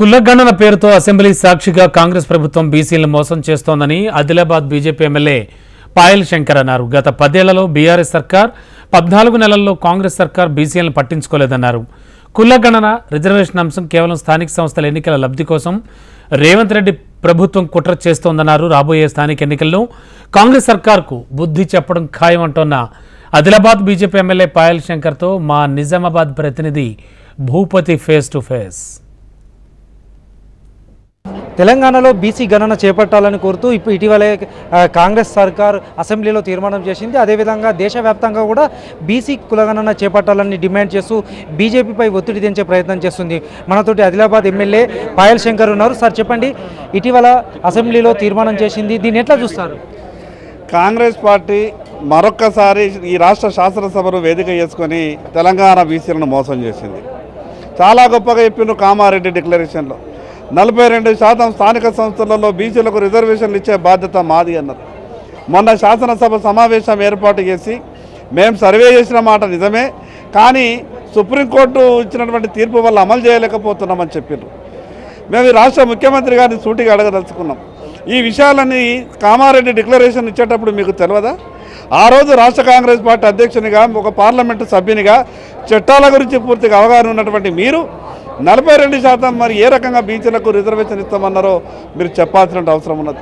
కులగణన పేరుతో అసెంబ్లీ సాక్షిగా కాంగ్రెస్ ప్రభుత్వం బీసీలను మోసం చేస్తోందని ఆదిలాబాద్ బీజేపీ ఎమ్మెల్యే పాయల్ శంకర్ అన్నారు. గత 10 ఏళ్లలో బీఆర్ఎస్ సర్కార్ 14 నెలల్లో కాంగ్రెస్ సర్కార్ బీసీలను పట్టించుకోలేదన్నారు. కులగణన రిజర్వేషన్ అంశం కేవలం స్థానిక సంస్థల ఎన్నికల లబ్ధి కోసం రేవంత్ రెడ్డి ప్రభుత్వం కుట్ర చేస్తోందన్నారు. రాబోయే స్థానిక ఎన్నికల్లో కాంగ్రెస్ సర్కార్కు బుద్ధి చెప్పడం ఖాయమంటోన్న ఆదిలాబాద్ బీజేపీ ఎమ్మెల్యే పాయల్ శంకర్తో మా నిజామాబాద్ ప్రతినిధి భూపతి ఫేస్ టు ఫేస్. తెలంగాణలో బీసీ గణన చేపట్టాలని కోరుతూ ఇటీవలే కాంగ్రెస్ సర్కార్ అసెంబ్లీలో తీర్మానం చేసింది. అదేవిధంగా దేశవ్యాప్తంగా కూడా బీసీ కులగణన చేపట్టాలని డిమాండ్ చేస్తూ బీజేపీపై ఒత్తిడి తెంచే ప్రయత్నం చేస్తుంది. మనతోటి ఆదిలాబాద్ ఎమ్మెల్యే పాయల్ శంకర్ ఉన్నారు. సార్ చెప్పండి, ఇటీవల అసెంబ్లీలో తీర్మానం చేసింది, దీన్ని ఎట్లా చూస్తారు? కాంగ్రెస్ పార్టీ మరొక్కసారి ఈ రాష్ట్ర శాసనసభను వేదిక చేసుకొని తెలంగాణ బీసీలను మోసం చేసింది. చాలా గొప్పగా చెప్పిండ్రు కామారెడ్డి డిక్లరేషన్లో 42% స్థానిక సంస్థలలో బీసీలకు రిజర్వేషన్లు ఇచ్చే బాధ్యత మాది అన్నారు. మొన్న శాసనసభ సమావేశం ఏర్పాటు చేసి మేము సర్వే చేసిన మాట నిజమే, కానీ సుప్రీంకోర్టు ఇచ్చినటువంటి తీర్పు వల్ల అమలు చేయలేకపోతున్నామని చెప్పారు. మేము ఈ రాష్ట్ర ముఖ్యమంత్రి గారిని సూటిగా అడగదలుచుకున్నాం. ఈ విషయాలన్నీ కామారెడ్డి డిక్లరేషన్ ఇచ్చేటప్పుడు మీకు తెలియదా? ఆ రోజు రాష్ట్ర కాంగ్రెస్ పార్టీ అధ్యక్షునిగా, ఒక పార్లమెంటు సభ్యునిగా చట్టాల గురించి పూర్తిగా అవగాహన ఉన్నటువంటి మీరు 42% మరి ఏ రకంగా బీసీలకు రిజర్వేషన్ ఇస్తామన్నారో మీరు చెప్పాల్సిన అవసరం ఉన్నది.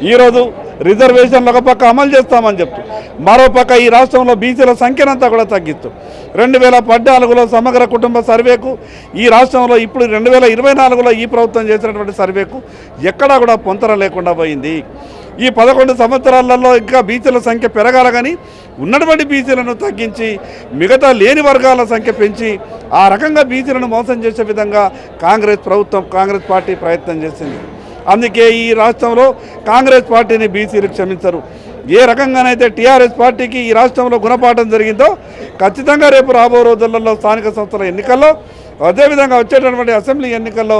ఈరోజు రిజర్వేషన్లు ఒక పక్క అమలు చేస్తామని చెప్తూ మరోపక్క ఈ రాష్ట్రంలో బీసీల సంఖ్యనంతా కూడా తగ్గిస్తూ 2014లో సమగ్ర కుటుంబ సర్వేకు, ఈ రాష్ట్రంలో ఇప్పుడు 2024లో ఈ ప్రభుత్వం చేసినటువంటి సర్వేకు ఎక్కడా కూడా పొంతన లేకుండా పోయింది. ఈ 11 సంవత్సరాలలో ఇంకా బీసీల సంఖ్య పెరగాల, కానీ ఉన్నటువంటి బీసీలను తగ్గించి మిగతా లేని వర్గాల సంఖ్య పెంచి ఆ రకంగా బీసీలను మోసం చేసే విధంగా కాంగ్రెస్ పార్టీ ప్రయత్నం చేసింది. అందుకే ఈ రాష్ట్రంలో కాంగ్రెస్ పార్టీని బీసీలు క్షమించరు. ఏ రకంగానైతే టీఆర్ఎస్ పార్టీకి ఈ రాష్ట్రంలో గుణపాఠం జరిగిందో ఖచ్చితంగా రేపు రాబో రోజులలో స్థానిక సంస్థల ఎన్నికల్లో, అదేవిధంగా వచ్చేటటువంటి అసెంబ్లీ ఎన్నికల్లో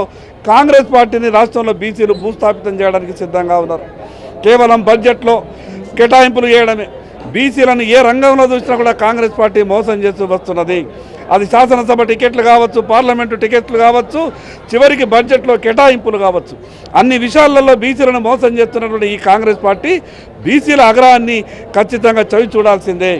కాంగ్రెస్ పార్టీని రాష్ట్రంలో బీసీలు భూస్థాపితం చేయడానికి సిద్ధంగా ఉన్నారు. కేవలం బడ్జెట్లో కేటాయింపులు చేయడమే, బీసీలను ఏ రంగంలో చూసినా కూడా కాంగ్రెస్ పార్టీ మోసం చేస్తూ వస్తున్నది. అది శాసనసభ టికెట్లు కావచ్చు, పార్లమెంటు టికెట్లు కావచ్చు, చివరికి బడ్జెట్లో కేటాయింపులు కావచ్చు, అన్ని విషయాలలో బీసీలను మోసం చేస్తున్నటువంటి ఈ కాంగ్రెస్ పార్టీ బీసీల అగ్రహాన్ని ఖచ్చితంగా చవి చూడాల్సిందే.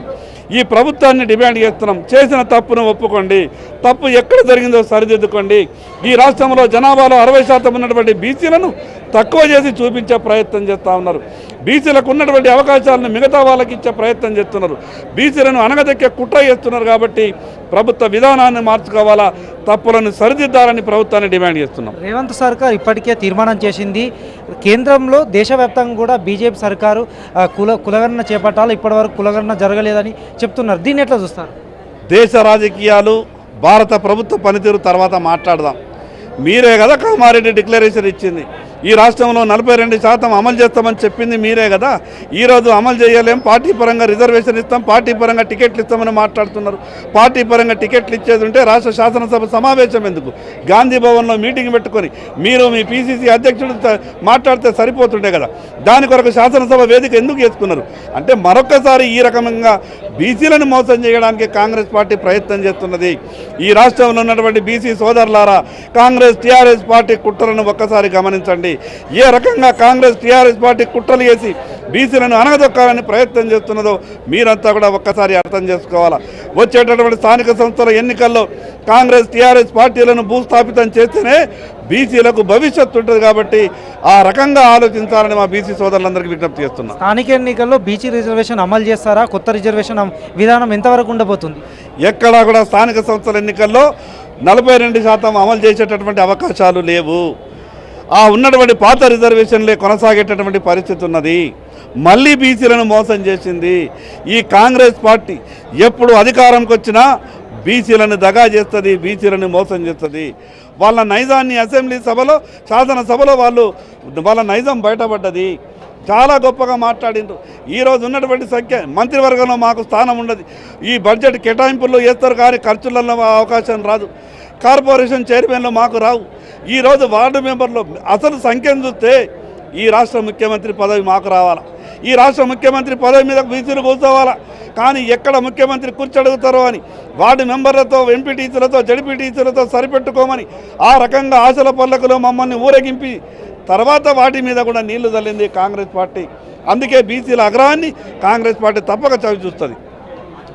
ఈ ప్రభుత్వాన్ని డిమాండ్ చేస్తున్నాం, చేసిన తప్పును ఒప్పుకోండి, తప్పు ఎక్కడ జరిగిందో సరిదిద్దుకోండి. ఈ రాష్ట్రంలో జనాభాలో 60% ఉన్నటువంటి బీసీలను తక్కువ చేసి చూపించే ప్రయత్నం చేస్తూ ఉన్నారు. బీసీలకు ఉన్నటువంటి అవకాశాలను మిగతా వాళ్ళకి ఇచ్చే ప్రయత్నం చేస్తున్నారు. బీసీలను అనగదెక్కే కుట్ర చేస్తున్నారు. కాబట్టి ప్రభుత్వ విధానాన్ని మార్చుకోవాలా, తప్పులను సరిదిద్దాలని ప్రభుత్వాన్ని డిమాండ్ చేస్తున్నాం. రేవంత్ సర్కార్ ఇప్పటికే తీర్మానం చేసింది, కేంద్రంలో దేశవ్యాప్తంగా కూడా బీజేపీ సర్కారు కులగణన చేపట్టాలి, ఇప్పటివరకు కులగణన జరగలేదని చెప్తున్నారు. దీన్ని ఎట్లా చూస్తారు? దేశ రాజకీయాలు, భారత ప్రభుత్వ పనితీరు తర్వాత మాట్లాడదాం. మీరే కదా కామారెడ్డి డిక్లరేషన్ ఇచ్చింది. ఈ రాష్ట్రంలో 42% అమలు చేస్తామని చెప్పింది మీరే కదా. ఈరోజు అమలు చేయలేం, పార్టీ పరంగా రిజర్వేషన్ ఇస్తాం, పార్టీ పరంగా టికెట్లు ఇస్తామని మాట్లాడుతున్నారు. పార్టీ పరంగా టికెట్లు ఇచ్చేది ఉంటే రాష్ట్ర శాసనసభ సమావేశం ఎందుకు? గాంధీ భవన్లో మీటింగ్ పెట్టుకొని మీరు మీ పీసీసీ అధ్యక్షుడు మాట్లాడితే సరిపోతుండే కదా. దాని కొరకు శాసనసభ వేదిక ఎందుకు చేసుకున్నారు? అంటే మరొకసారి ఈ రకంగా బీసీలను మోసం చేయడానికి కాంగ్రెస్ పార్టీ ప్రయత్నం చేస్తున్నది. ఈ రాష్ట్రంలో ఉన్నటువంటి బీసీ సోదరులారా, కాంగ్రెస్ టీఆర్ఎస్ పార్టీ కుట్రలను ఒక్కసారి గమనించండి. ఏ రకంగా కాంగ్రెస్ టీఆర్ఎస్ పార్టీ కుట్రలు చేసి బీసీలను అనగదొక్కాలని ప్రయత్నం చేస్తున్నదో మీరంతా కూడా ఒక్కసారి అర్థం చేసుకోవాలా. వచ్చేటటువంటి స్థానిక సంస్థల ఎన్నికల్లో కాంగ్రెస్ టీఆర్ఎస్ పార్టీలను భూస్థాపితం చేస్తేనే బీసీలకు భవిష్యత్తు ఉంటుంది. కాబట్టి ఆ రకంగా ఆలోచించాలని మా బీసీ సోదరులందరికీ విజ్ఞప్తి చేస్తున్నాం. స్థానిక ఎన్నికల్లో బీసీ రిజర్వేషన్ అమలు చేస్తారా? కొత్త రిజర్వేషన్ విధానం ఎంతవరకు ఉండబోతుంది? ఎక్కడా కూడా స్థానిక సంస్థల ఎన్నికల్లో 42% అమలు చేసేటటువంటి అవకాశాలు లేవు. ఆ ఉన్నటువంటి పాత రిజర్వేషన్లే కొనసాగేటటువంటి పరిస్థితి ఉన్నది. మళ్ళీ బీసీలను మోసం చేసింది ఈ కాంగ్రెస్ పార్టీ. ఎప్పుడు అధికారంకి వచ్చినా బీసీలను దగా చేస్తుంది, బీసీలను మోసం చేస్తుంది. వాళ్ళ నైజాన్ని అసెంబ్లీ సభలో, శాసనసభలో వాళ్ళ నైజం బయటపడ్డది. చాలా గొప్పగా మాట్లాడిండ్రు. ఈరోజు ఉన్నటువంటి సంఖ్య మంత్రివర్గంలో మాకు స్థానం ఉండదు. ఈ బడ్జెట్ కేటాయింపుల్లో చేస్తారు, కానీ ఖర్చులలో అవకాశం రాదు. కార్పొరేషన్ చైర్మన్లో మాకు రావు. ఈరోజు వార్డు మెంబర్లో అసలు సంఖ్యను చూస్తే ఈ రాష్ట్ర ముఖ్యమంత్రి పదవి మాకు రావాలా, ఈ రాష్ట్ర ముఖ్యమంత్రి పదవి మీద బీసీలు కూర్చోవాలా. కానీ ఎక్కడ ముఖ్యమంత్రి కూర్చోడుగుతారో అని వార్డు మెంబర్లతో ఎంపీటీసీలతో జడ్పీటీసీలతో సరిపెట్టుకోమని ఆ రకంగా ఆశల పల్లకులో మమ్మల్ని ఊరేగింపి తర్వాత వాటి మీద కూడా నీళ్లు చల్లింది కాంగ్రెస్ పార్టీ. అందుకే బీసీల అగ్రహాన్ని కాంగ్రెస్ పార్టీ తప్పక చవి చూస్తుంది.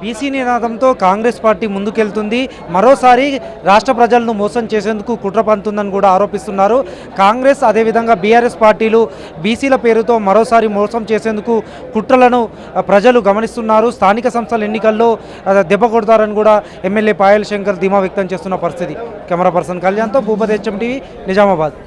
బీసీ నినాదంతో కాంగ్రెస్ పార్టీ ముందుకెళ్తుంది. మరోసారి రాష్ట్ర ప్రజలను మోసం చేసేందుకు కుట్ర పంతుందని కూడా ఆరోపిస్తున్నారు. కాంగ్రెస్ అదేవిధంగా బీఆర్ఎస్ పార్టీలు బీసీల పేరుతో మరోసారి మోసం చేసేందుకు కుట్రలను ప్రజలు గమనిస్తున్నారు. స్థానిక సంస్థల ఎన్నికల్లో దెబ్బ కొడతారని కూడా ఎమ్మెల్యే పాయల్ శంకర్ ధీమా వ్యక్తం చేస్తున్న పరిస్థితి. కెమెరా పర్సన్ కళ్యాణ్తో భూపతి HM టీవీ నిజామాబాద్.